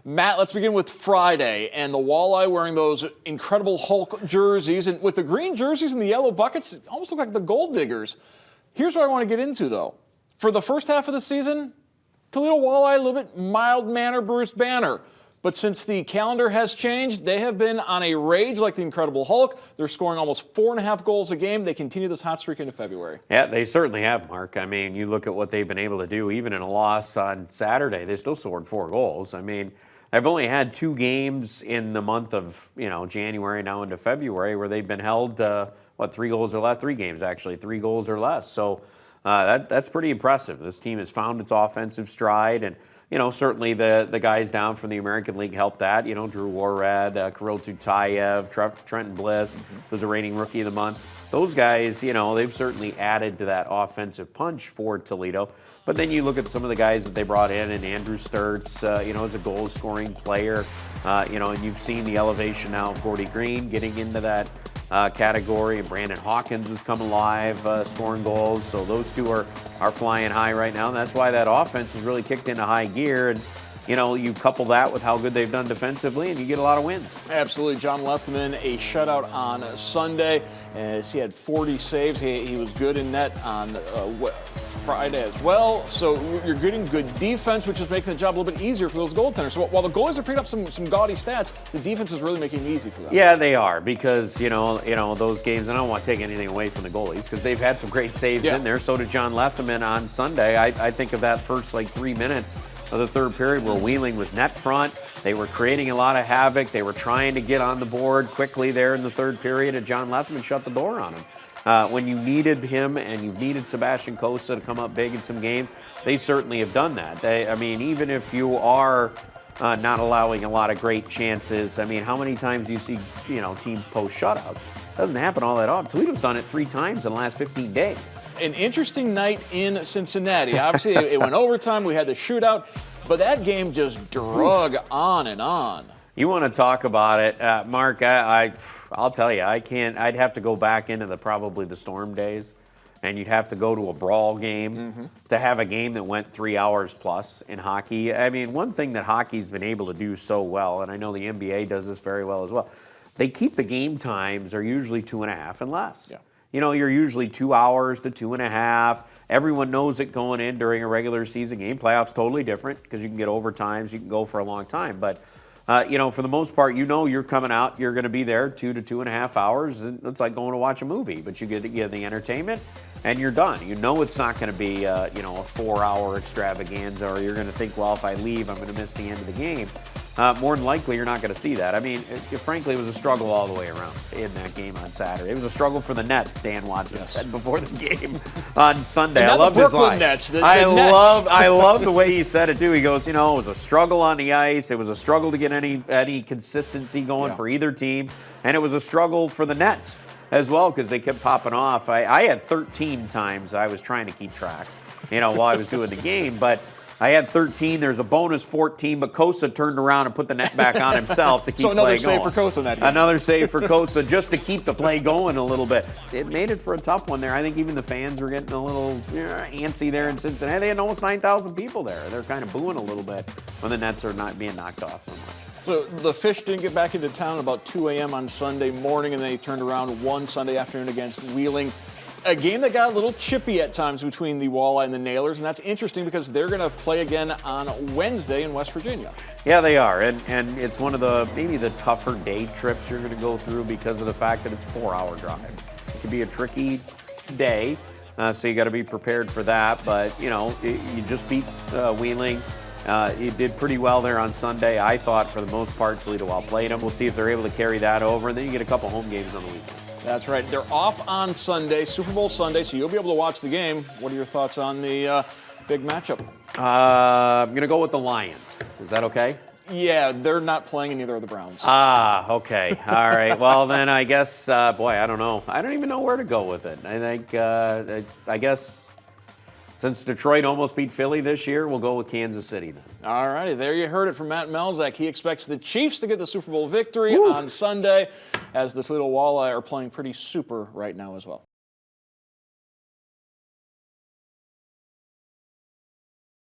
Matt, let's begin with Friday and the Walleye wearing those incredible Hulk jerseys. And with the green jerseys and the yellow buckets, it almost look like the Gold Diggers. Here's what I want to get into, though. For the first half of the season, Toledo Walleye, a little bit mild-mannered Bruce Banner. But since the calendar has changed, they have been on a rage like the Incredible Hulk. They're scoring almost 4.5 goals a game. They continue this hot streak into February. Yeah, they certainly have, Mark. I mean, you look at what they've been able to do, even in a loss on Saturday, they still scored 4 goals. I mean, they've only had 2 games in the month of, January now into February where they've been held, 3 goals or less? 3 games, actually, 3 goals or less. So that's pretty impressive. This team has found its offensive stride, and certainly the guys down from the American League helped that. Drew Warrad, Kirill Tutayev, Trenton Bliss was a reigning Rookie of the Month. Those guys, they've certainly added to that offensive punch for Toledo. But then you look at some of the guys that they brought in, and Andrew Sturts, is a goal-scoring player. And you've seen the elevation now of Gordy Green getting into that category, and Brandon Hawkins has come alive, scoring goals. So those two are flying high right now, and that's why that offense has really kicked into high gear. And you couple that with how good they've done defensively, and you get a lot of wins. Absolutely. John Lethman, a shutout on Sunday, as he had 40 saves. He was good in net on Friday as well. So you're getting good defense, which is making the job a little bit easier for those goaltenders. So while the goalies are picking up some gaudy stats, the defense is really making it easy for them. Yeah, they are, because those games, and I don't want to take anything away from the goalies because they've had some great saves in there. So did John Lethman on Sunday. I think of that first 3 minutes of the third period where Wheeling was net front. They were creating a lot of havoc. They were trying to get on the board quickly there in the third period, and John Lethman shut the door on him. When you needed him and you needed Sebastian Cossa to come up big in some games, they certainly have done that. Even if you are not allowing a lot of great chances, how many times do you see teams post shutouts? Doesn't happen all that often. Toledo's done it 3 times in the last 15 days. An interesting night in Cincinnati. Obviously, it went overtime. We had the shootout, but that game just drug on and on. You want to talk about it, Mark? I'll tell you, I can't. I'd have to go back into probably the Storm days, and you'd have to go to a brawl game to have a game that went 3 hours plus in hockey. One thing that hockey's been able to do so well, and I know the NBA does this very well as well, they keep the game times are usually 2.5 and less. Yeah. You're usually 2 hours to 2.5. Everyone knows it going in during a regular season game. Playoffs totally different because you can get overtimes. You can go for a long time. But, for the most part, you're coming out. You're going to be there 2 to 2.5 hours. And it's like going to watch a movie. But you get the entertainment, and you're done. It's not going to be, a 4-hour extravaganza, or you're going to think, well, if I leave, I'm going to miss the end of the game. More than likely, you're not going to see that. Frankly, it was a struggle all the way around in that game on Saturday. It was a struggle for the Nets, Dan Watson said before the game on Sunday. I love his line. Nets, I love the way he said it, too. He goes, it was a struggle on the ice. It was a struggle to get any consistency going for either team. And it was a struggle for the Nets as well because they kept popping off. I had 13 times I was trying to keep track, while I was doing the game. But I had 13. There's a bonus 14, but Cossa turned around and put the net back on himself to keep play going. So another save for Cossa in that game. Another save for Cossa just to keep the play going a little bit. It made it for a tough one there. I think even the fans were getting a little antsy there in Cincinnati. They had almost 9,000 people there. They're kind of booing a little bit when the Nets are not being knocked off so much. So the Fish didn't get back into town about 2 a.m. on Sunday morning, and they turned around one Sunday afternoon against Wheeling. A game that got a little chippy at times between the Walleye and the Nailers, and that's interesting because they're going to play again on Wednesday in West Virginia. Yeah, they are, and it's one of maybe the tougher day trips you're going to go through because of the fact that it's a 4-hour drive. It could be a tricky day, so you got to be prepared for that. But you just beat Wheeling. You did pretty well there on Sunday. I thought for the most part Toledo outplayed them. We'll see if they're able to carry that over, and then you get a couple home games on the weekend. That's right. They're off on Sunday, Super Bowl Sunday, so you'll be able to watch the game. What are your thoughts on the big matchup? I'm going to go with the Lions. Is that okay? Yeah, they're not playing in either of the Browns. Okay. All right. Well, then I guess, I don't know. I don't even know where to go with it. I think, I guess since Detroit almost beat Philly this year, we'll go with Kansas City then. All righty, there you heard it from Matt Melzak. He expects the Chiefs to get the Super Bowl victory on Sunday, as the Toledo Walleye are playing pretty super right now as well.